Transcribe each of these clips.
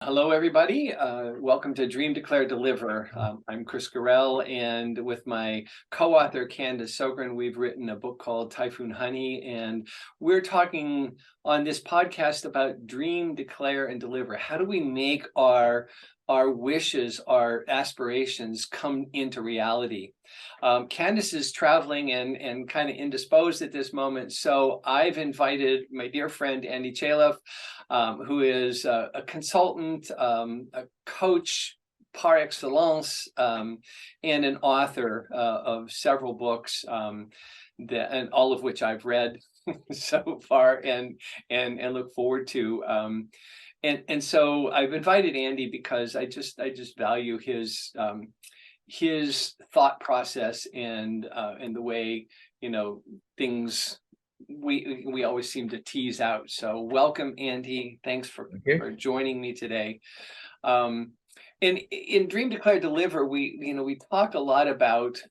Hello, everybody. Welcome to Dream, Declare, Deliver. I'm Kris, and with my co-author, Candace, we've written a book called Typhoon Honey, and we're talking on this podcast about dream, declare, and deliver. How do we make our wishes, our aspirations come into reality? Candace is traveling and kind of indisposed at this moment, so I've invited my dear friend, Andy Chaleff, who is a consultant, a coach par excellence, and an author of several books, and all of which I've read so far and look forward to. And so I've invited Andy because I just value his thought process and the way things we always seem to tease out. So welcome, Andy. Thanks for joining me today. And in Dream, Declare, Deliver, we talk a lot about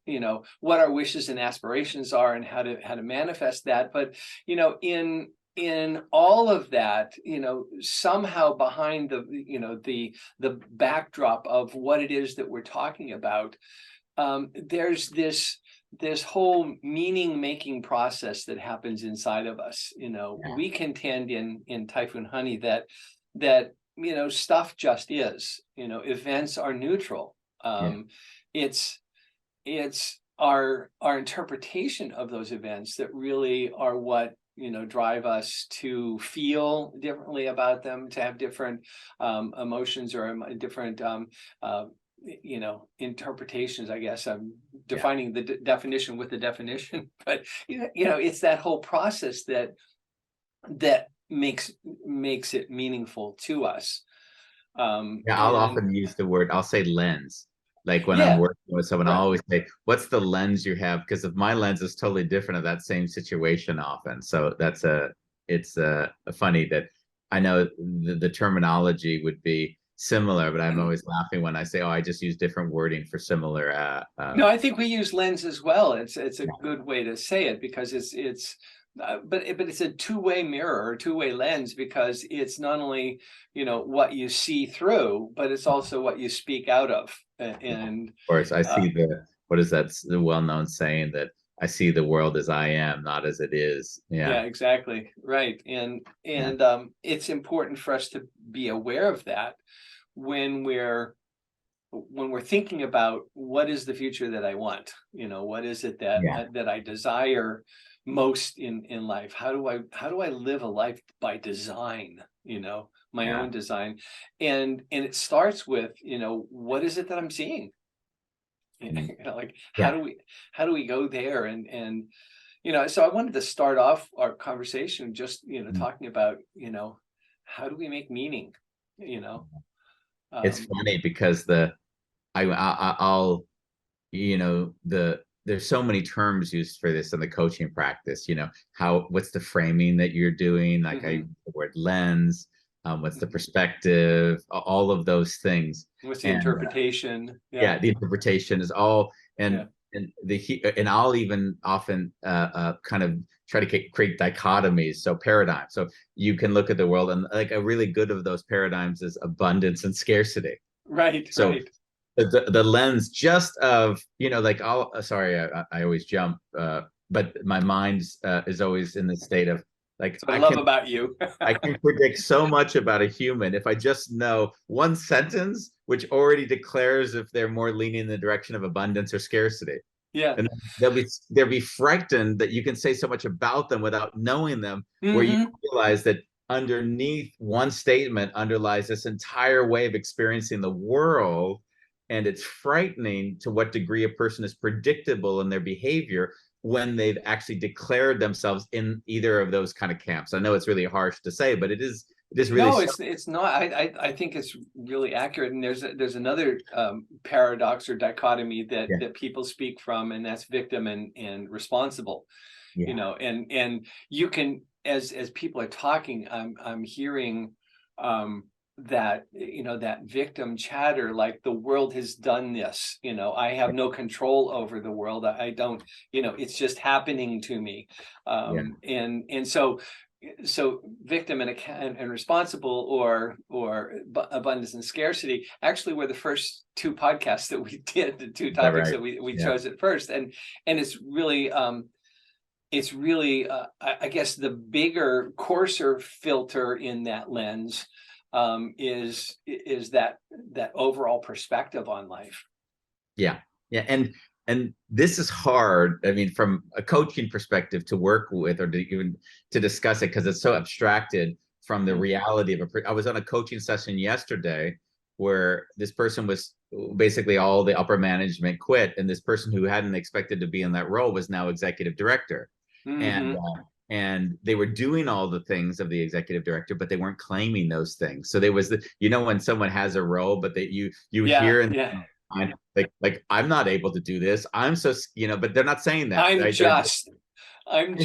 what our wishes and aspirations are and how to manifest that. But in all of that, somehow behind the backdrop of what it is that we're talking about, there's this whole meaning making process that happens inside of us. We contend in Typhoon Honey that stuff just is. Events are neutral. It's our interpretation of those events that really are what drive us to feel differently about them, to have different emotions or different interpretations. I guess I'm defining the definition with the definition, but it's that whole process that makes it meaningful to us. I'll often use the word, I'll say lens. Like when I'm working with someone, I'll always say, what's the lens you have? Because if my lens is totally different of that same situation often. So it's funny that I know the terminology would be similar, but I'm always laughing when I say, oh, I just use different wording for similar. No, I think we use lens as well. It's a good way to say it, because but it's a two-way mirror or two-way lens, because it's not only what you see through, but it's also what you speak out of. And of course, I see what is that, the well-known saying that I see the world as I am, not as it is. Yeah, exactly. Right. And it's important for us to be aware of that when we're thinking about what is the future that I want. What is it that I desire most in life? How do I live a life by design, my own design? And it starts with what is it that I'm seeing? Like how do we go there? And so I wanted to start off our conversation just talking about how do we make meaning? It's funny because I'll there's so many terms used for this in the coaching practice. What's the framing that you're doing? Like I use the word lens. What's the perspective? All of those things. What's the interpretation? The interpretation is all and I'll even often kind of try to create dichotomies, so paradigms. So you can look at the world, and like a really good of those paradigms is abundance and scarcity. Right. So right. The lens just of like I always jump, but my mind is always in the state of like, I love about you. I can predict so much about a human if I just know one sentence which already declares if they're more leaning in the direction of abundance or scarcity. Yeah. And they'll be frightened that you can say so much about them without knowing them, where you realize that underneath one statement underlies this entire way of experiencing the world. And it's frightening to what degree a person is predictable in their behavior when they've actually declared themselves in either of those kind of camps. I know it's really harsh to say, but it is really. No, it's not. I think it's really accurate. And there's another paradox or dichotomy that people speak from, and that's victim and responsible. And you can, as people are talking, I'm hearing that that victim chatter, like the world has done this, I have no control over the world, I don't, it's just happening to me. And so so victim and responsible, or abundance and scarcity, actually were the first two podcasts that we did, the two topics that we chose at first. And it's really, I guess the bigger, coarser filter in that lens is that overall perspective on life. Yeah. And this is hard. I mean, from a coaching perspective, to work with, or to even to discuss it, because it's so abstracted from the reality of I was on a coaching session yesterday where this person was basically, all the upper management quit, and this person who hadn't expected to be in that role was now executive director. And they were doing all the things of the executive director, but they weren't claiming those things. So there was when someone has a role, but that you hear in like I'm not able to do this. I'm so, but they're not saying that. I'm right? just. And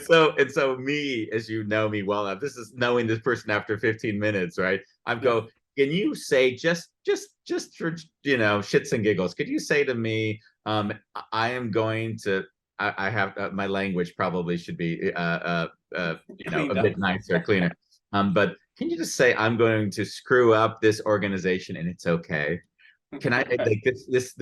so me, as you know me well enough, this is knowing this person after 15 minutes, right? I'm go, can you say just for shits and giggles, could you say to me, I am going to, I have my language probably should be a bit nicer, cleaner. But can you just say, I'm going to screw up this organization and it's okay? Can I like just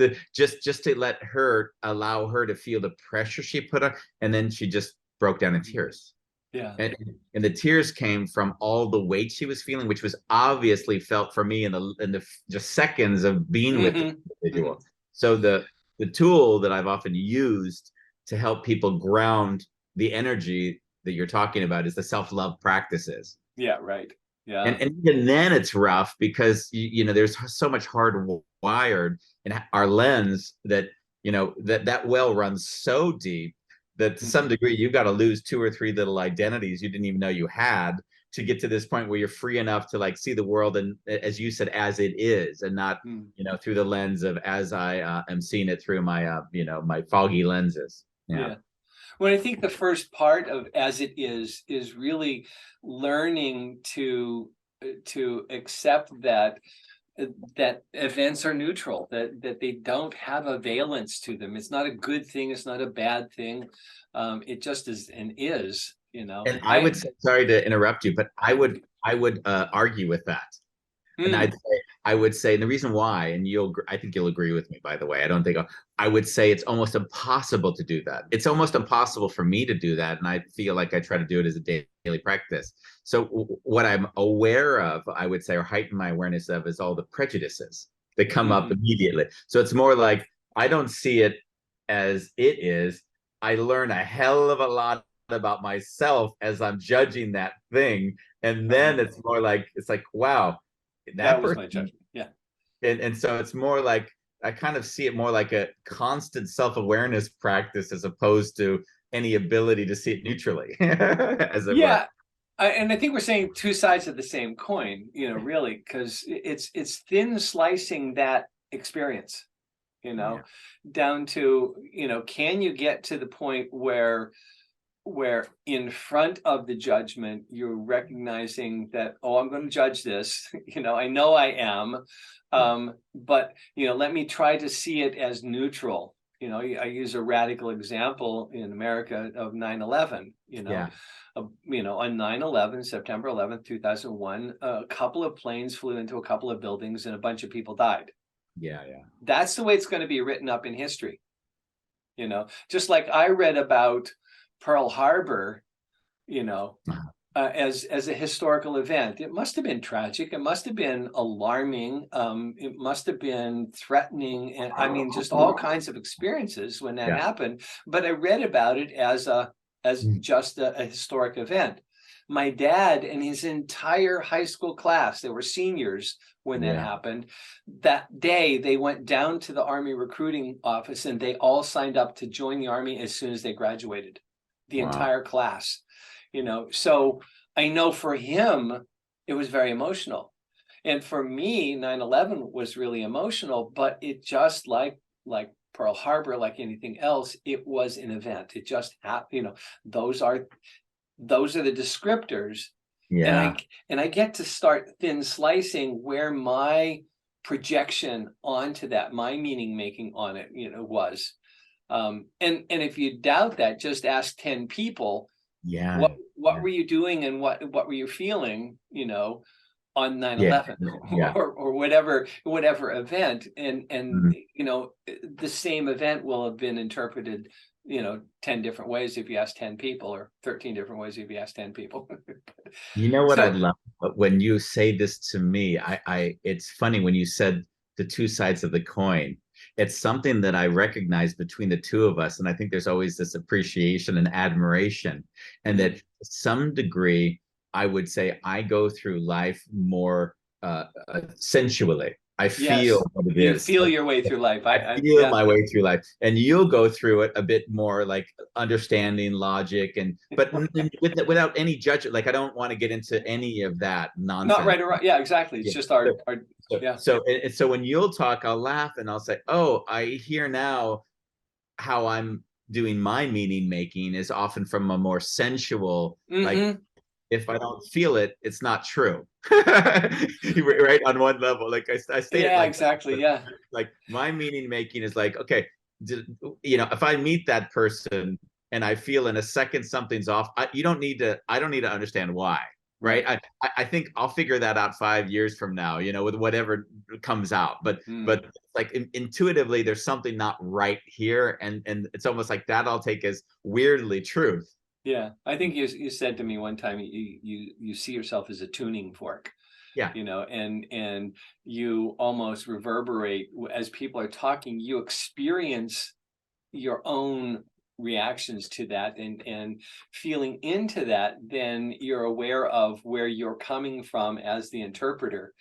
to allow her to feel the pressure she put on? And then she just broke down in tears. Yeah. And the tears came from all the weight she was feeling, which was obviously felt for me in the just seconds of being with the individual. So the tool that I've often used to help people ground the energy that you're talking about is the self-love practices. Yeah, right. Yeah. And even then it's rough, because there's so much hardwired in our lens that that well runs so deep that to some degree you've got to lose 2 or 3 little identities you didn't even know you had to get to this point where you're free enough to like see the world, and as you said, as it is, and not through the lens of as I am seeing it through my my foggy lenses. Yeah. Well, I think the first part of as it is really learning to accept that events are neutral, that they don't have a valence to them. It's not a good thing. It's not a bad thing. It just is and is, And I would say, sorry to interrupt you, but I would argue with that. And I would say, and the reason why, and I think you'll agree with me, by the way, I would say it's almost impossible to do that. It's almost impossible for me to do that. And I feel like I try to do it as a daily practice. So what I'm aware of, I would say, or heighten my awareness of, is all the prejudices that come up immediately. So it's more like, I don't see it as it is. I learn a hell of a lot about myself as I'm judging that thing. And then it's more like, wow, that was my judgment. Yeah. And so it's more like, I kind of see it more like a constant self-awareness practice, as opposed to any ability to see it neutrally. As it were. And I think we're saying two sides of the same coin, really, because it's thin slicing that experience, down to, can you get to the point where in front of the judgment, you're recognizing that, I'm going to judge this, I know I am, but, let me try to see it as neutral. I use a radical example in America of 9/11, on 9/11, September 11th, 2001, a couple of planes flew into a couple of buildings and a bunch of people died. Yeah. That's the way it's going to be written up in history. Just like I read about Pearl Harbor, as a historical event. It must have been tragic. It must have been alarming. It must have been threatening, and I mean, just all kinds of experiences when that happened. But I read about it as just a historic event. My dad and his entire high school class, they were seniors when that happened. That day, they went down to the Army recruiting office and they all signed up to join the Army as soon as they graduated. The entire class, so I know for him, it was very emotional. And for me, 9/11 was really emotional, but it just like Pearl Harbor, like anything else, it was an event. It just happened, those are the descriptors. Yeah. And I get to start thin slicing where my projection onto that, my meaning making on it, was. And if you doubt that, just ask 10 people Yeah. What were you doing, and what were you feeling, on Yeah. 9/11 Yeah. or whatever event, and Mhm. the same event will have been interpreted 10 different ways if you ask 10 people, or 13 different ways if you ask 10 people. You know what I So love? When you say this to me, it's funny when you said the two sides of the coin. It's something that I recognize between the two of us. And I think there's always this appreciation and admiration. And that to some degree, I would say I go through life more sensually. I feel yes, what it you is. feel your way through life. I feel Yeah. my way through life, and you'll go through it a bit more like understanding logic, and but without any judgment. Like I don't want to get into any of that Not nonsense. right or wrong. Yeah, exactly. It's Yeah. just So, our so, yeah. so, and so when you'll talk, I'll laugh and I'll say, "Oh, I hear now how I'm doing my meaning making is often from a more sensual, like Mm-hmm. if I don't feel it, it's not true." Right on one level, like I state it Yeah, like that, exactly. but Yeah. like my meaning making is like, okay, if I meet that person and I feel in a second something's off, you don't need to. I don't need to understand why. Right. Right. I think I'll figure that out 5 years from now, with whatever comes out. But like intuitively, there's something not right here. And it's almost like that I'll take as weirdly truth. Yeah, I think you said to me one time, you see yourself as a tuning fork, Yeah. and you almost reverberate as people are talking. You experience your own reactions to that, and feeling into that, then you're aware of where you're coming from as the interpreter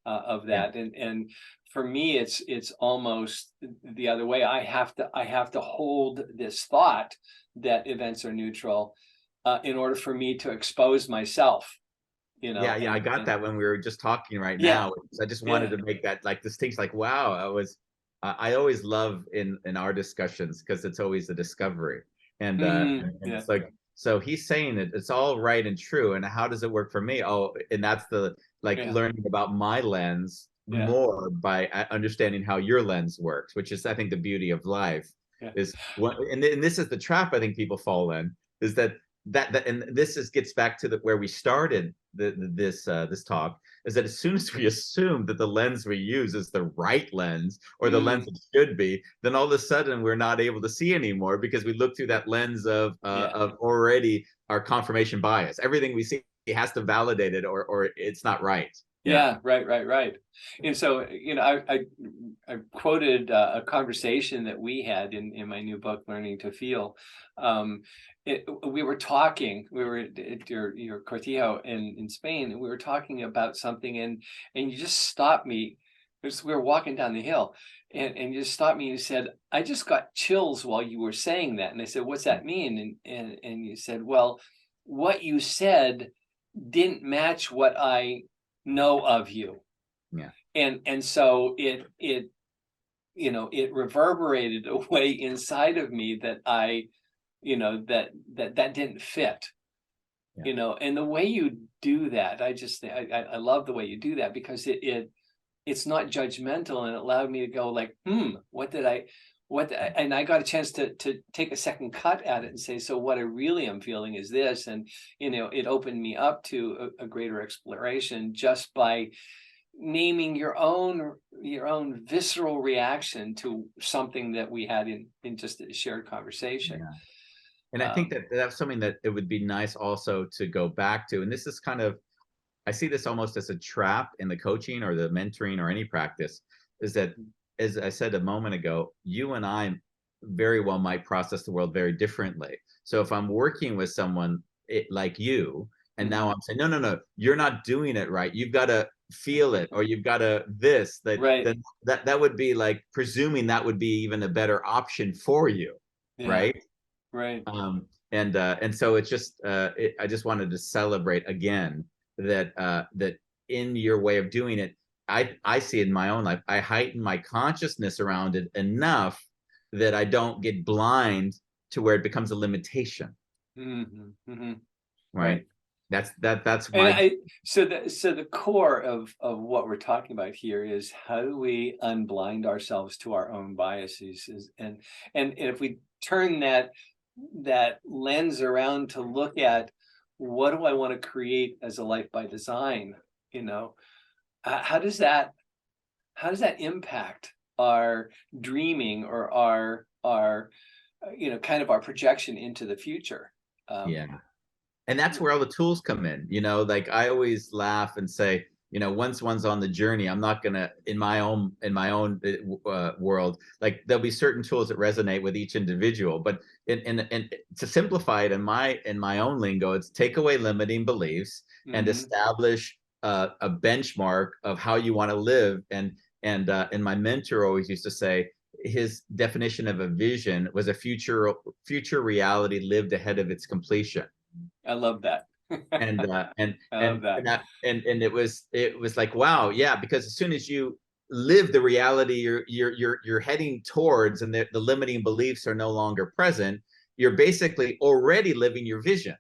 of Yeah. that. And for me, it's almost the other way. I have to hold this thought that events are neutral, in order for me to expose myself, Yeah, I got and that when we were just talking right yeah, now. I just wanted yeah. to make that like distinction. Like, wow, I always love in our discussions because it's always a discovery, and Yeah, it's like so he's saying that it's all right and true, and how does it work for me? Oh, and that's the like yeah, learning about my lens yeah, more by understanding how your lens works, which is I think the beauty of life yeah. is what, and this is the trap I think people fall in is that and this is gets back to where we started this talk is that as soon as we assume that the lens we use is the right lens or the lens Mm, it should be, then all of a sudden we're not able to see anymore because we look through that lens yeah. of already our confirmation bias. Everything we see has to validate it or it's not right. Yeah. Yeah, right, right, right. And so, I quoted a conversation that we had in my new book, Learning to Feel. We were talking, we were at your cortijo in Spain, and we were talking about something, and you just stopped me. We were walking down the hill, and you just stopped me and you said, "I just got chills while you were saying that." And I said, "What's that mean?" And you said, "Well, what you said didn't match what I know of you." Yeah. And so it reverberated away inside of me, that that didn't fit. Yeah. And the way you do that, I just think I love the way you do that, because it's not judgmental, and it allowed me to go like, and I got a chance to take a second cut at it and say, so what I really am feeling is this. And it opened me up to a greater exploration, just by naming your own visceral reaction to something that we had in just a shared conversation. Yeah. And I think um that that's something that it would be nice also to go back to. And this is kind of I see this almost as a trap in the coaching or the mentoring or any practice is that, as I said a moment ago, you and I very well might process the world very differently. So if I'm working with someone like you, and now mhm. I'm saying, no, no, no, you're not doing it right. You've got to feel it, or you've got to this, that, Right. then that would be like presuming that would be even a better option for you. Yeah. Right. Right. And so it's just I just wanted to celebrate again that in your way of doing it, I see it in my own life. I heighten my consciousness around it enough that I don't get blind to where it becomes a limitation. Right. Right. That's And my so the core of what we're talking about here is, how do we unblind ourselves to our own biases, and if we turn that lens around to look at, what do I want to create as a life by design? You know, how does that impact our dreaming, or our kind of our projection into the future? Yeah. And that's where all the tools come in. Like I always laugh and say, once one's on the journey, I'm not gonna, in my own world, like there'll be certain tools that resonate with each individual. But in to simplify it in my own lingo, it's take away limiting beliefs and establish a benchmark of how you want to live. And my mentor always used to say, his definition of a vision was a future reality lived ahead of its completion. I love that. and I love that. And it was like, wow, yeah, because as soon as you live the reality you're heading towards, and the limiting beliefs are no longer present, you're basically already living your vision.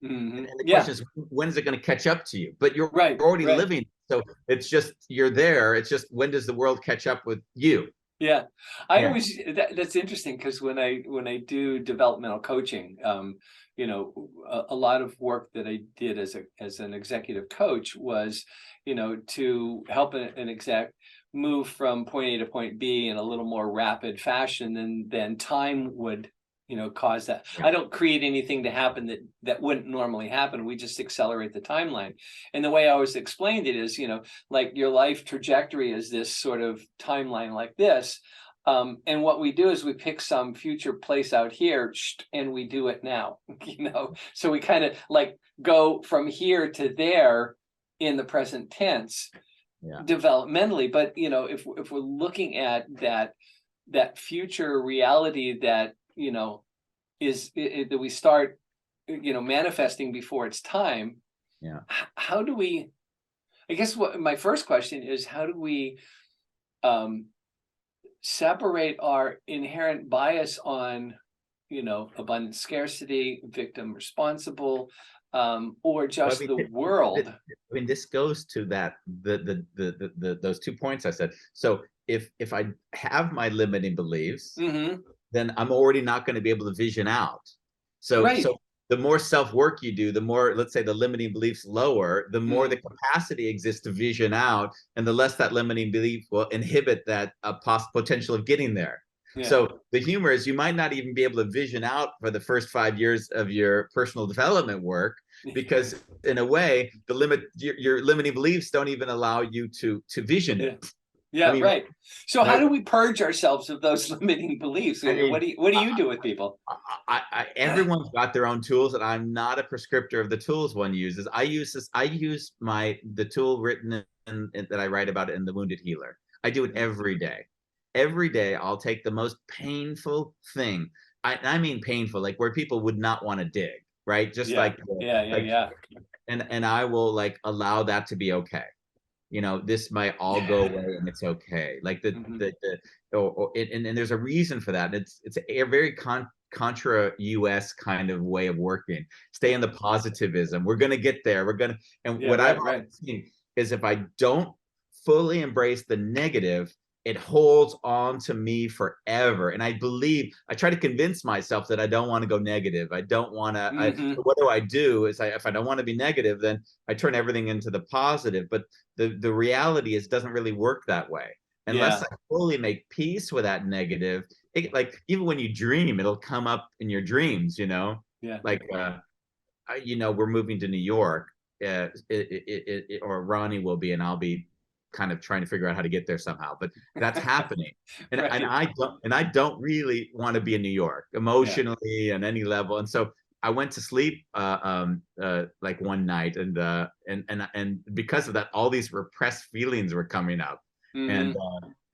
And the question is, when is it going to catch up to you? But you're already living. So it's just, you're there. It's just, when does the world catch up with you? Yeah, I always, that's interesting, because when I do developmental coaching, a lot of work that I did as an executive coach was, to help an exec move from point A to point B in a little more rapid fashion than time would cause that. I don't create anything to happen that wouldn't normally happen. We just accelerate the timeline. And the way I always explained it is, like your life trajectory is this sort of timeline like this. And what we do is we pick some future place out here, and we do it now, so we kind of like go from here to there in the present tense, developmentally. But, if we're looking at that future reality that, that we start, manifesting before it's time. How do we, I guess what my first question is, how do we separate our inherent bias on, abundant scarcity, victim responsible, or just the world? This goes to that, those 2 points I said. So if I have my limiting beliefs, then I'm already not going to be able to vision out. So the more self-work you do, the more, let's say, the limiting beliefs lower, the more the capacity exists to vision out, and the less that limiting belief will inhibit that potential of getting there. So the humor is, you might not even be able to vision out for the first 5 years of your personal development work, because in a way, your limiting beliefs don't even allow you to vision it. Right. So how do we purge ourselves of those limiting beliefs? What do you do with people? Everyone's got their own tools, and I'm not a prescriptor of the tools one uses. I use the tool written that I write about in The Wounded Healer. I do it every day. Every day I'll take the most painful thing. I mean painful, like where people would not want to dig, right? Just and I will like allow that to be okay. This might all go away, and it's okay. Like and there's a reason for that. It's a very contra US kind of way of working. Stay in the positivism. We're going to get there. What I've seen is, if I don't fully embrace the negative, it holds on to me forever. And I try to convince myself that I don't want to go negative. I don't want to, what do I do is, if I don't want to be negative, then I turn everything into the positive. But the reality is, it doesn't really work that way. Unless I fully make peace with that negative, like even when you dream, it'll come up in your dreams, like, we're moving to New York, or Ronnie will be, and I'll be kind of trying to figure out how to get there somehow, but that's happening. And I don't really want to be in New York emotionally on any level. And so I went to sleep like one night, and because of that, all these repressed feelings were coming up. And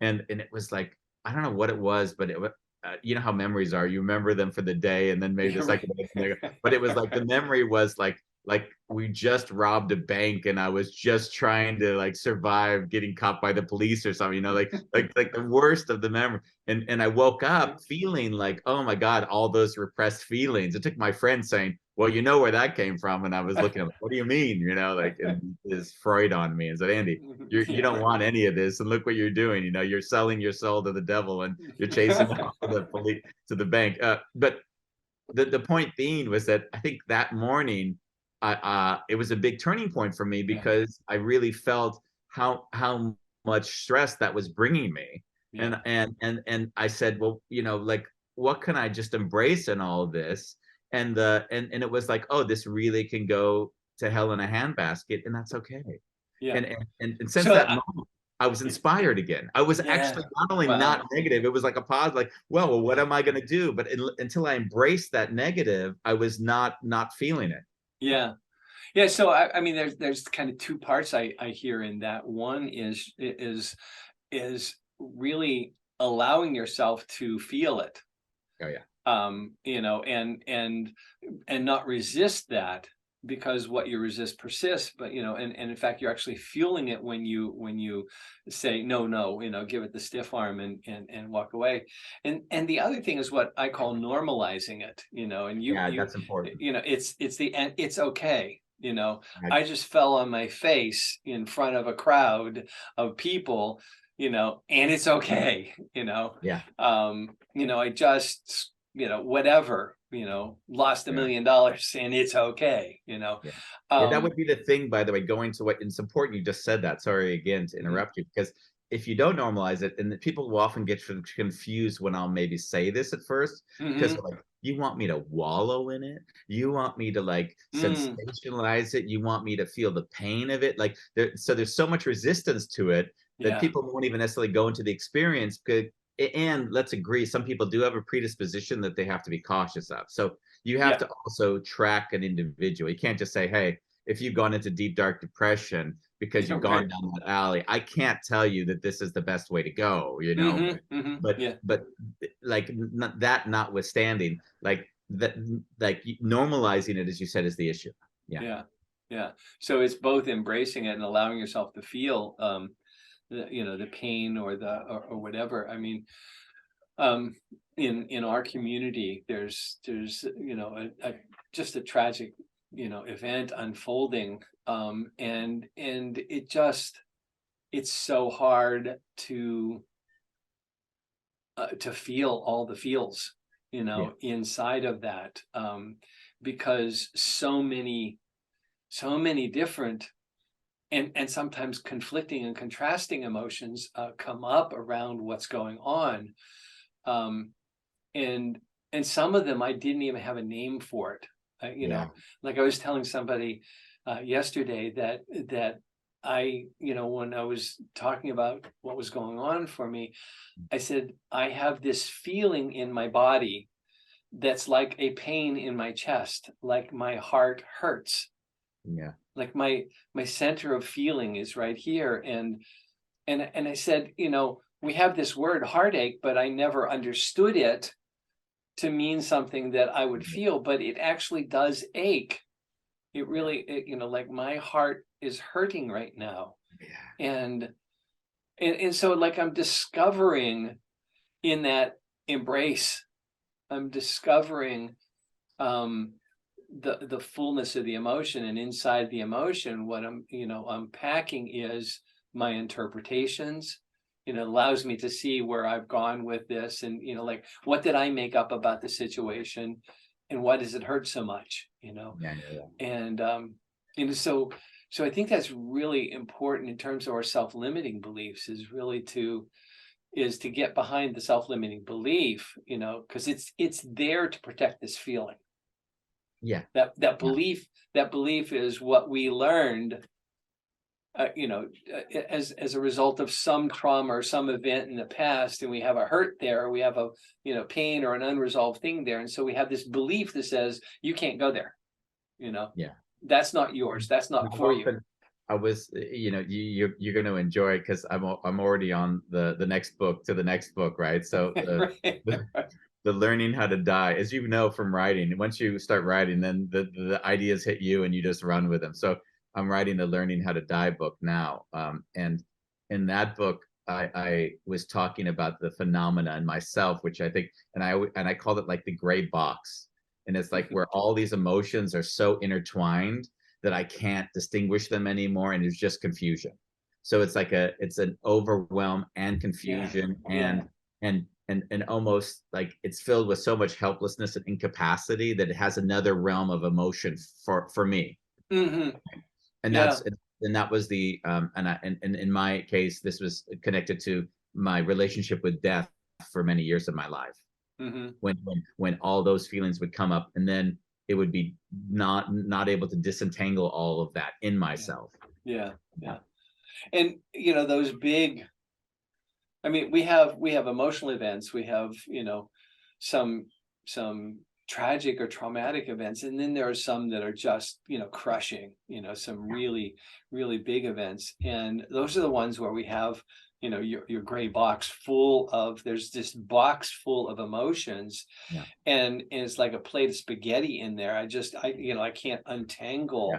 it was like, I don't know what it was, but you know how memories are. You remember them for the day, and then maybe the second day. But it was like, the memory was like, like we just robbed a bank and I was just trying to like survive getting caught by the police or something, you know, like the worst of the memory. And I woke up feeling like, oh my God, all those repressed feelings. It took my friend saying, well, you know where that came from. And I was looking at, what do you mean? You know, like, and is Freud on me and said, Andy, you don't want any of this. And look what you're doing. You know, you're selling your soul to the devil and you're chasing off to the police, to the bank. But the point being was that I think that morning, it was a big turning point for me because I really felt how much stress that was bringing me. And I said, well, you know, like, what can I just embrace in all of this? And it was like, oh, this really can go to hell in a handbasket, and that's okay. And since that moment, I was inspired again. I was actually not only not negative, it was like a pause, like, well, what am I going to do? But until I embraced that negative, I was not feeling it. Yeah. So I mean, there's kind of two parts I hear in that. One is really allowing yourself to feel it. Oh yeah. You know, and not resist that, because what you resist persists. But you know, and in fact, you're actually feeling it when you say no, you know, give it the stiff arm and walk away. And the other thing is what I call normalizing it. You know, and that's important. You know, it's okay. You know, I just fell on my face in front of a crowd of people, you know, and it's okay. You know, you know, I just, you know, whatever, you know, lost $1 million and it's okay, you know. That would be the thing, by the way, going to what, it's important you just said that. Sorry again to interrupt you, because if you don't normalize it, and people will often get confused when I'll maybe say this at first, because like, you want me to wallow in it? You want me to like sensationalize it? You want me to feel the pain of it? Like, so there's so much resistance to it that people won't even necessarily go into the experience. And let's agree, some people do have a predisposition that they have to be cautious of. So you have to also track an individual. You can't just say, hey, if you've gone into deep, dark depression because you've gone down that alley, I can't tell you that this is the best way to go, you know. But like, that notwithstanding, like that, like normalizing it, as you said, is the issue. Yeah. So it's both embracing it and allowing yourself to feel you know, the pain or whatever. I mean, in our community, there's you know, just a tragic, you know, event unfolding, and it's so hard to feel all the feels, you know, inside of that, because so many different and sometimes conflicting and contrasting emotions come up around what's going on, and some of them I didn't even have a name for it. You know, like I was telling somebody yesterday that I, you know, when I was talking about what was going on for me, I said, I have this feeling in my body that's like a pain in my chest, like my heart hurts. Like my center of feeling is right here. And I said, you know, we have this word heartache, but I never understood it to mean something that I would feel, but it actually does ache. It really, you know, like my heart is hurting right now. And so like I'm discovering in that embrace, I'm discovering the fullness of the emotion, and inside the emotion, what I'm, you know, unpacking is my interpretations. You know, allows me to see where I've gone with this, and you know, like, what did I make up about the situation, and why does it hurt so much? You know, and you know, so I think that's really important in terms of our self-limiting beliefs. Is really to get behind the self-limiting belief, you know, because it's there to protect this feeling. That belief is what we learned, you know, as a result of some trauma or some event in the past, and we have a hurt there, or we have a, you know, pain or an unresolved thing there, and so we have this belief that says you can't go there, you know. That's not yours. That's not for you. I was, you know, you're going to enjoy it because I'm already on the next book, right? So the learning how to die, as you know from writing. Once you start writing, then the ideas hit you and you just run with them. So I'm writing the Learning How to Die book now. And in that book, I was talking about the phenomena in myself, which I think, and I called it like the gray box. And it's like where all these emotions are so intertwined that I can't distinguish them anymore. And it's just confusion. So it's like it's an overwhelm and confusion and almost like it's filled with so much helplessness and incapacity that it has another realm of emotion for me. Mm-hmm. And that was the and in my case, this was connected to my relationship with death for many years of my life. Mm-hmm. When all those feelings would come up, and then it would be not able to disentangle all of that in myself. Yeah. And those big, I mean, we have emotional events, we have some tragic or traumatic events, and then there are some that are just crushing, some really really big events, and those are the ones where we have your gray box full of, there's this box full of emotions, and it's like a plate of spaghetti in there. I can't untangle.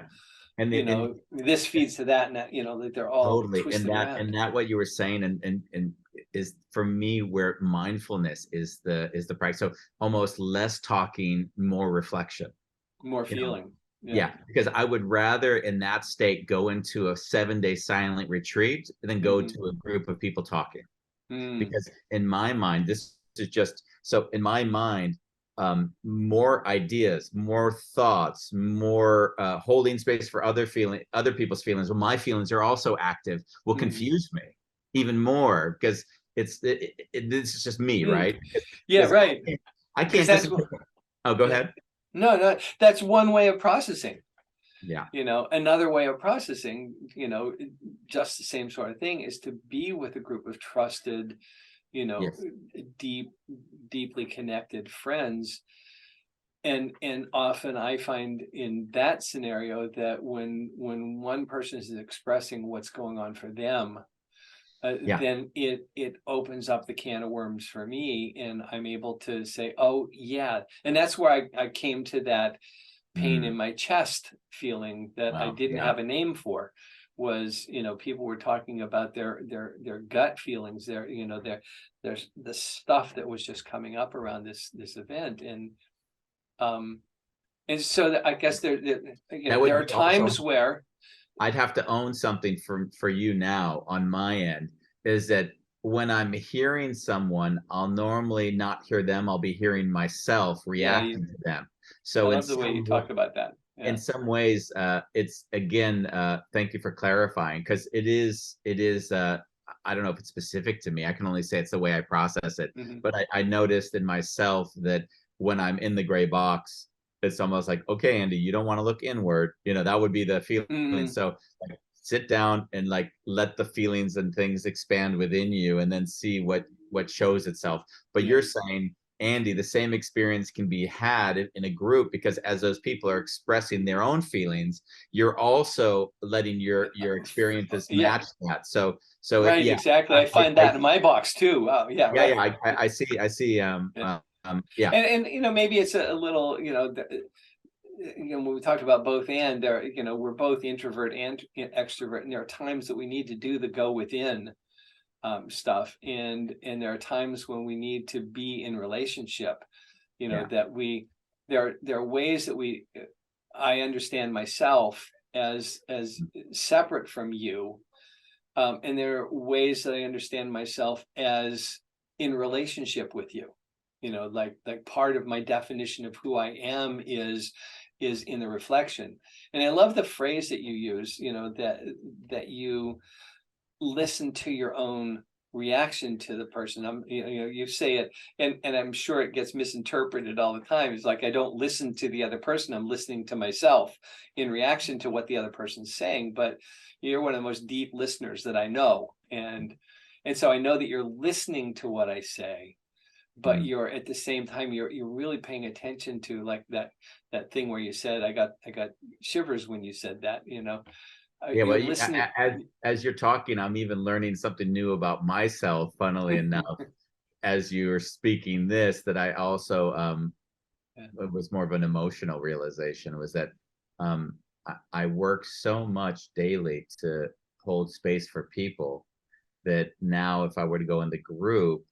And this feeds to that, and that that they're all totally twisted around. And that what you were saying and is for me where mindfulness is the practice. So almost less talking, more reflection, more feeling. Because I would rather in that state go into a 7-day silent retreat than go to a group of people talking. Because in my mind, this is just so in my mind, more ideas, more thoughts, more holding space for other people's feelings. Well, my feelings are also active. Will confuse me even more because this is just me, right? Right. I can't just. Oh, go ahead. No, that's one way of processing. Yeah. Another way of processing, just the same sort of thing, is to be with a group of trusted, deeply connected friends. And often I find in that scenario that when one person is expressing what's going on for them, then it opens up the can of worms for me, and I'm able to say, oh yeah. And that's where I came to that pain in my chest feeling that I didn't have a name for. Was people were talking about their gut feelings, there's the stuff that was just coming up around this event, and so that, I guess there are times also, where I'd have to own something for you now on my end, is that when I'm hearing someone, I'll normally not hear them. I'll be hearing myself reacting to them. So I love the way you talk about that. In some ways, it's again, thank you for clarifying, because it is I don't know if it's specific to me. I can only say it's the way I process it. But I noticed in myself that when I'm in the gray box, it's almost like, okay, Andy, you don't want to look inward. That would be the feeling. So like, sit down and like let the feelings and things expand within you, and then see what shows itself. But you're saying, Andy, the same experience can be had in a group, because as those people are expressing their own feelings, you're also letting your experiences match that. So right, exactly. I find that in my box too. Right. I see. And maybe it's a little, when we talked about both and there, we're both introvert and extrovert, and there are times that we need to do the go within stuff, and there are times when we need to be in relationship, that there are ways that I understand myself as separate from you, and there are ways that I understand myself as in relationship with you. Like part of my definition of who I am is in the reflection. And I love the phrase that you use, that you listen to your own reaction to the person. You say it, and I'm sure it gets misinterpreted all the time. It's like, I don't listen to the other person, I'm listening to myself in reaction to what the other person's saying. But you're one of the most deep listeners that I know, and so I know that you're listening to what I say, but you're at the same time you're really paying attention to, like that thing where you said, I got shivers when you said that. As you're talking, I'm even learning something new about myself, funnily enough. as you were speaking this, that I also it was more of an emotional realization, was that I work so much daily to hold space for people that now if I were to go in the group,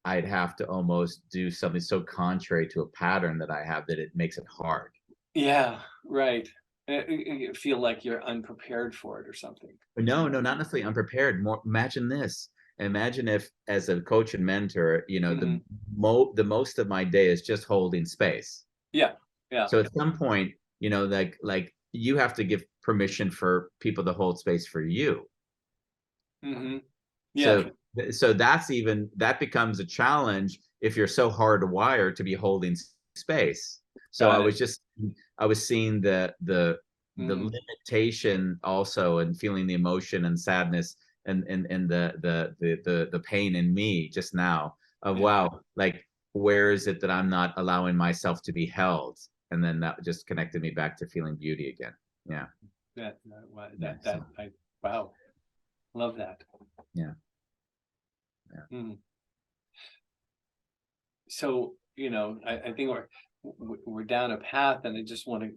I'd have to almost do something so contrary to a pattern that I have that it makes it hard. Yeah, right. You feel like you're unprepared for it or something. No, no, not necessarily unprepared. More, imagine this. Imagine if, as a coach and mentor, the most of my day is just holding space. Yeah, yeah. So at some point, like you have to give permission for people to hold space for you. Yeah. So that becomes a challenge if you're so hardwired to be holding space. So Got it. I was seeing the limitation also, and feeling the emotion and sadness and the pain in me just now of wow, like where is it that I'm not allowing myself to be held? And then that just connected me back to feeling beauty again. Yeah. Wow. Love that. Yeah. So, I think we're down a path, and I just want to,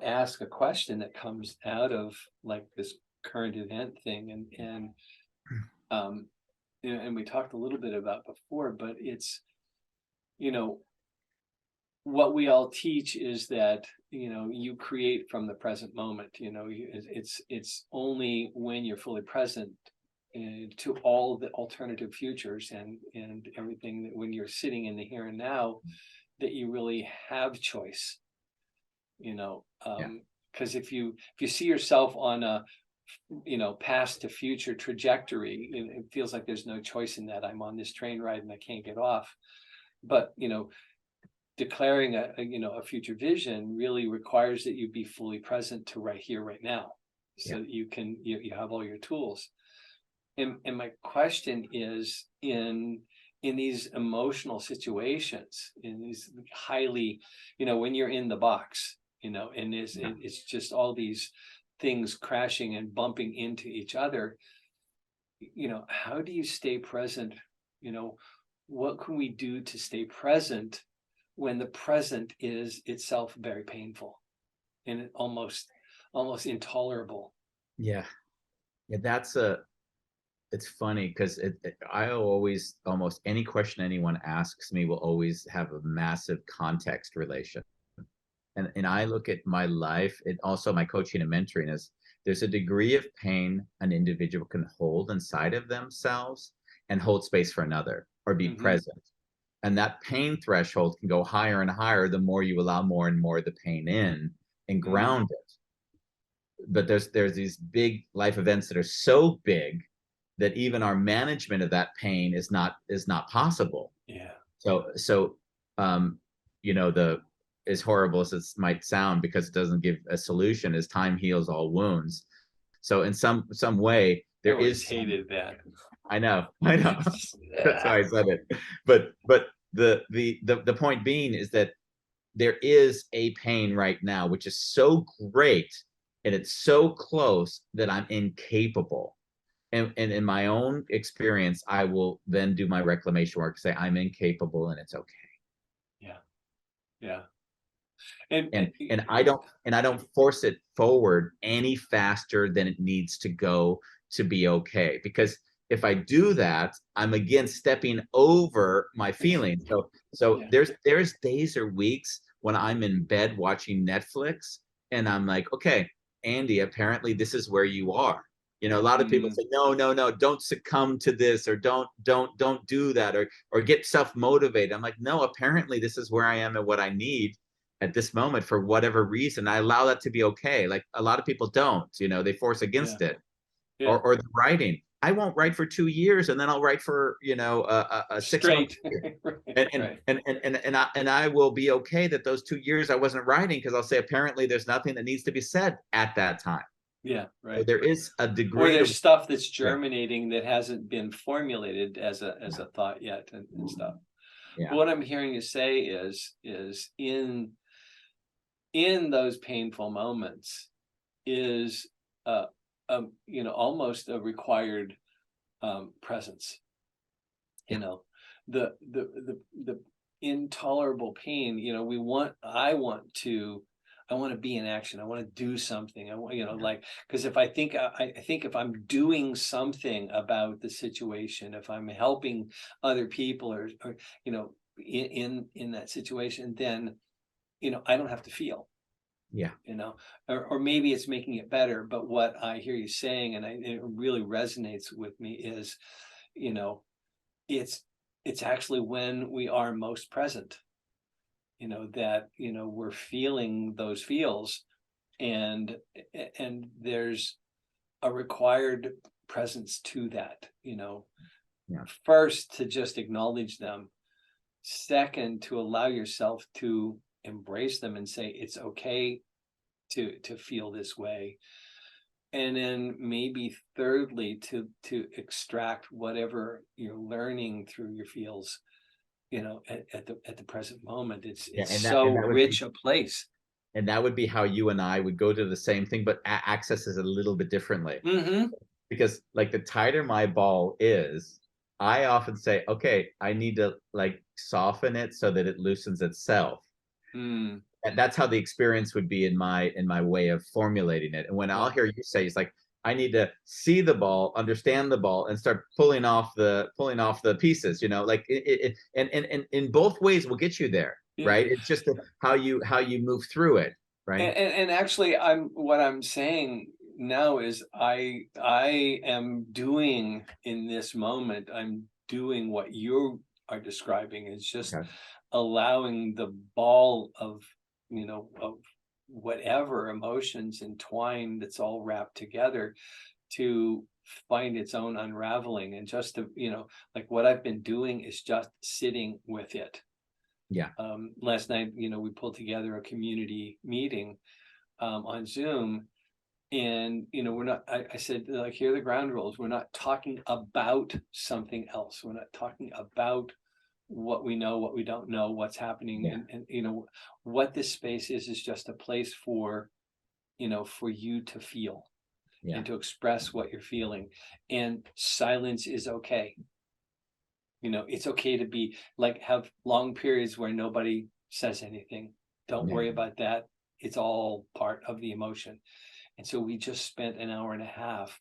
ask a question that comes out of like this current event thing, and we talked a little bit about before, but it's, what we all teach is that, you create from the present moment. It's only when you're fully present to all the alternative futures and everything, that when you're sitting in the here and now, that you really have choice. Because if you see yourself on a past to future trajectory, it feels like there's no choice in that. I'm on this train ride and I can't get off. But declaring a future vision really requires that you be fully present to right here, right now, so that you have all your tools. And my question is, in these emotional situations, in these highly, when you're in the box, and it's just all these things crashing and bumping into each other, how do you stay present? What can we do to stay present when the present is itself very painful and almost intolerable? Yeah. It's funny because I always, almost any question anyone asks me will always have a massive context relation. And I look at my life, and also my coaching and mentoring, is there's a degree of pain an individual can hold inside of themselves and hold space for another, or be present. And that pain threshold can go higher and higher the more you allow more and more of the pain in and ground it. But there's these big life events that are so big that even our management of that pain is not possible. Yeah. So the, as horrible as it might sound, because it doesn't give a solution, is time heals all wounds. So in some way there is hated that. I know. That's why I said it. But the point being is that there is a pain right now which is so great and it's so close that I'm incapable. And in my own experience, I will then do my reclamation work, say I'm incapable and it's okay. Yeah. And I don't force it forward any faster than it needs to go to be okay. Because if I do that, I'm again stepping over my feelings. So there's days or weeks when I'm in bed watching Netflix and I'm like, okay, Andy, apparently this is where you are. A lot of people say, no, don't succumb to this, or don't do that, or get self-motivated. I'm like, no, apparently this is where I am and what I need at this moment for whatever reason. I allow that to be okay. Like a lot of people don't, they force against it. Or the writing. I won't write for 2 years and then I'll write for, a 6 months. And I will be okay that those 2 years I wasn't writing, because I'll say, apparently there's nothing that needs to be said at that time. Yeah, right. So there is a degree, or there's stuff that's germinating that hasn't been formulated as a thought yet, and stuff. But what I'm hearing you say is in those painful moments is almost a required presence. the intolerable pain, you know, I want to be in action. I want to do something. I want, you know, like, because if I think if I'm doing something about the situation, if I'm helping other people or you know, in that situation, then, you know, I don't have to feel. Yeah. You know, or maybe it's making it better. But what I hear you saying, and it really resonates with me, is, you know, it's actually when we are most present, you know, that, you know, we're feeling those feels, and there's a required presence to that, you know. Yeah. First, to just acknowledge them. Second, to allow yourself to embrace them and say it's okay to feel this way. And then maybe thirdly, to extract whatever you're learning through your feels, you know, at the present moment. It's so rich a place. And that would be how you and I would go to the same thing, but access it a little bit differently. Because like the tighter my ball is, I often say, okay, I need to like soften it so that it loosens itself. And that's how the experience would be in my way of formulating it. And when I'll hear you say, it's like, I need to see the ball, understand the ball, and start pulling off the pieces, you know, like and in both ways will get you there. Right. It's just how you move through it. Right. And actually, what I'm saying now is I am doing in this moment, I'm doing what you are describing, is just allowing the ball of, you know, of whatever emotions entwined, that's all wrapped together, to find its own unraveling. And just to, you know, like what I've been doing is just sitting with it. Last night, you know, we pulled together a community meeting on Zoom, and, you know, we're not, I said, like, here are the ground rules. We're not talking about something else. We're not talking about what we know, what we don't know, what's happening. And you know, what this space is just a place for, you know, for you to feel and to express what you're feeling. And silence is okay. You know, it's okay to be like, have long periods where nobody says anything. Don't worry about that. It's all part of the emotion. And so we just spent an hour and a half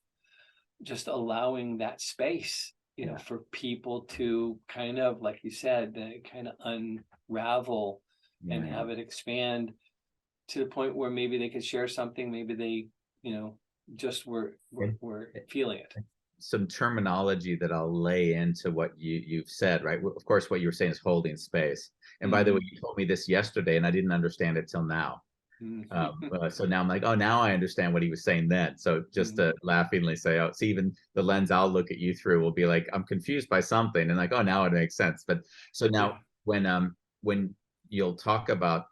just allowing that space, you know, for people to kind of, like you said, kind of unravel and have it expand to the point where maybe they could share something. Maybe they, you know, just were feeling it. Some terminology that I'll lay into what you've said, right? Of course, what you were saying is holding space. And by the way, you told me this yesterday, and I didn't understand it till now. So now I'm like, oh, now I understand what he was saying then. So just to laughingly say, oh, see, even the lens I'll look at you through will be like, I'm confused by something, and like, oh, now it makes sense. But so now when you'll talk about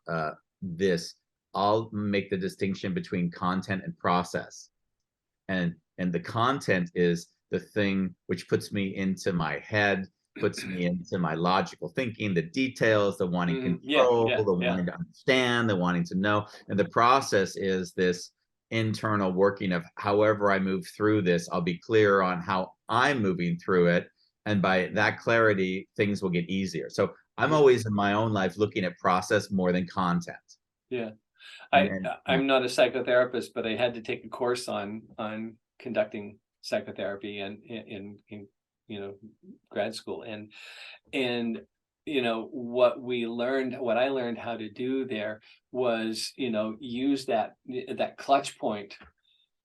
this, I'll make the distinction between content and process. And the content is the thing which puts me into my head, puts me into my logical thinking, the details, the wanting control, the wanting to understand, the wanting to know. And the process is this internal working of however I move through this, I'll be clear on how I'm moving through it. And by that clarity, things will get easier. So I'm always in my own life looking at process more than content. I'm not a psychotherapist, but I had to take a course on conducting psychotherapy and in you know, grad school, and you know, what I learned how to do there was, you know, use that clutch point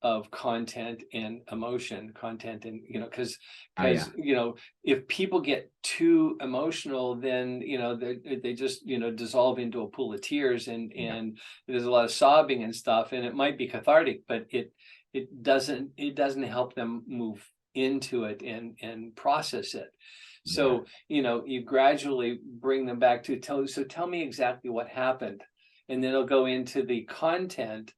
of content and emotion, content and, you know, because you know, if people get too emotional, then, you know, they just, you know, dissolve into a pool of tears, and there's a lot of sobbing and stuff, and it might be cathartic, but it doesn't help them move into it and process it. So, you know, you gradually bring them back to tell me exactly what happened, and then it'll go into the content.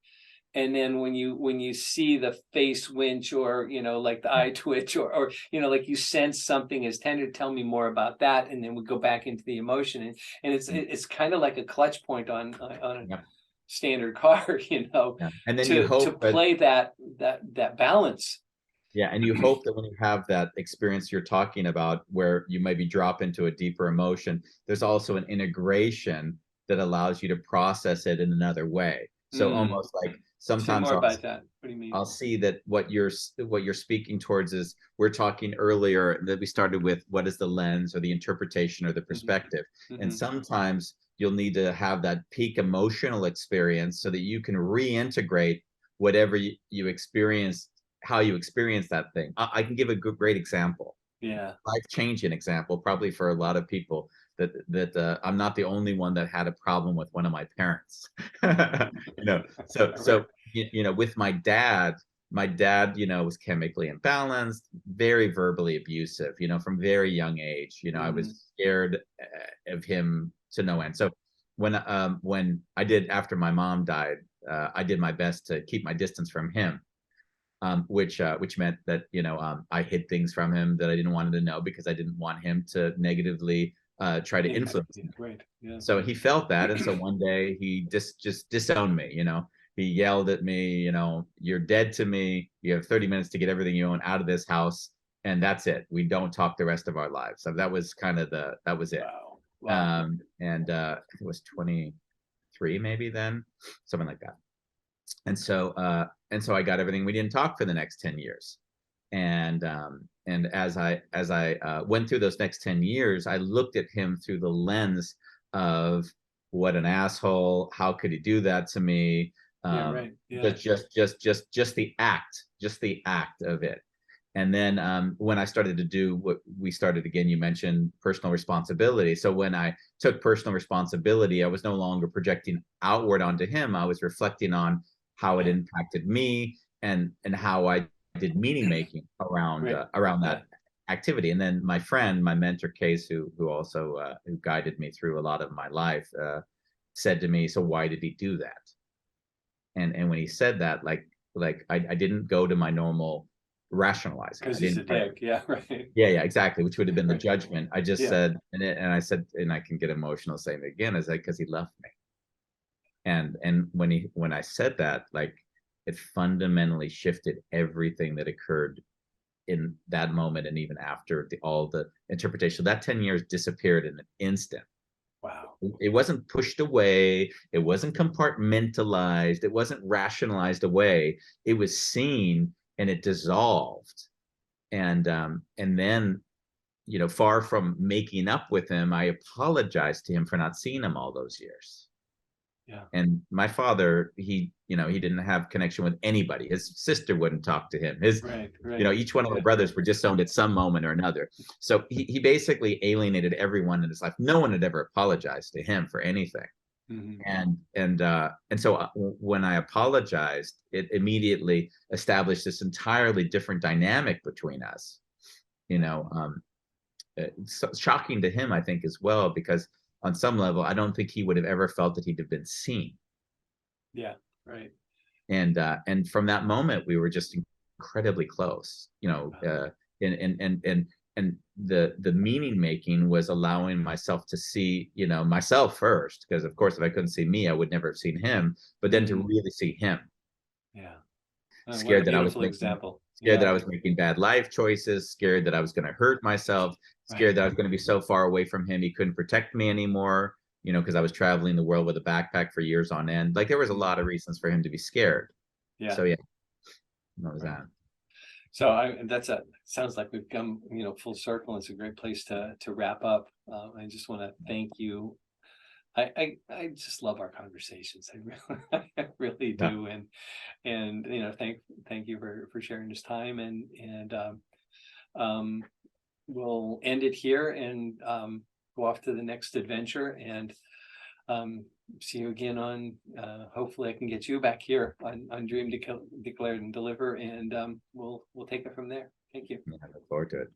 And then when you see the face winch, or, you know, like the eye twitch, or you know, like you sense something is tender, tell me more about that. And then we go back into the emotion, and it's kind of like a clutch point on a standard car, you know, and then you hope to play that balance. Yeah, and you hope that when you have that experience you're talking about, where you maybe drop into a deeper emotion, there's also an integration that allows you to process it in another way. So Mm. almost like Say sometimes more about that. What do you mean? I'll see that what you're speaking towards is, we're talking earlier that we started with, what is the lens or the interpretation or the Hmm. perspective. And Hmm. sometimes you'll need to have that peak emotional experience so that you can reintegrate whatever you experience, how you experience that thing. I can give a great example, Yeah. life-changing example, probably for a lot of people, that I'm not the only one that had a problem with one of my parents. you know, so Right. so with my dad, was chemically imbalanced, very verbally abusive, from very young age. I Mm. was scared of him to no end. So when I did, after my mom died, I did my best to keep my distance from him, which meant that I hid things from him that I didn't want him to know, because I didn't want him to negatively try to Impact. influence Yeah. me. Right. Yeah. So he felt that, and so one day he just disowned me. He yelled at me, "You're dead to me. You have 30 minutes to get everything you own out of this house, and that's it. We don't talk the rest of our lives." So that was that was it. Wow. Wow. And it was 23 maybe then, something like that. And so I got everything. We didn't talk for the next 10 years. And as I went through those next 10 years, I looked at him through the lens of, what an asshole, how could he do that to me? Yeah. um Right. Yeah. just the act of it. And then when I started to do what we started again, you mentioned personal responsibility. So when I took personal responsibility, I was no longer projecting outward onto him. I was reflecting on how it Yeah. impacted me, and how I did meaning making around Right. around Yeah. that activity. And then my friend, my mentor Case, who also who guided me through a lot of my life, said to me, "So why did he do that?" And when he said that, I didn't go to my normal rationalizing. Because I he's didn't a try to, dick. Yeah. Right. yeah, yeah, exactly, which would have been the Right. judgment. I just Yeah. said, and I said, and I can get emotional saying it again, is that because he loved me. And when I said that, it fundamentally shifted everything that occurred in that moment, and even after all the interpretation. That 10 years disappeared in an instant. Wow. It wasn't pushed away. It wasn't compartmentalized. It wasn't rationalized away. It was seen, and it dissolved. And then, far from making up with him, I apologized to him for not seeing him all those years. Yeah. And my father, he didn't have connection with anybody. His sister wouldn't talk to him. Right. Right. Each one of my Yeah. brothers were disowned at some moment or another. So he basically alienated everyone in his life. No one had ever apologized to him for anything. Hmm. And so when I apologized, it immediately established this entirely different dynamic between us. You Yeah. know, it's shocking to him, I think, as well, because on some level, I don't think he would have ever felt that he'd have been seen. Yeah. Right. And from that moment, we were just incredibly close. And the meaning making was allowing myself to see, myself first, because of course, if I couldn't see me, I would never have seen him. But then to Hmm. really see him, Yeah. What a scared that I was beautiful making example. scared that Yeah. I was making bad life choices, scared that I was going to hurt myself, Right. scared that I was going to be so far away from him he couldn't protect me anymore, because I was traveling the world with a backpack for years on end. Like, there was a Mhm. lot of reasons for him to be scared. Yeah. So yeah, that was Right. that. So sounds like we've come, full circle. It's a great place to wrap up. I just want to thank you. I just love our conversations. I really, I really Yeah. do. And thank you for sharing this time, and um, we'll end it here and go off to the next adventure, and um, see you again on, hopefully I can get you back here on Dream, Declare and Deliver, and we'll take it from there. Thank you. I look forward to it.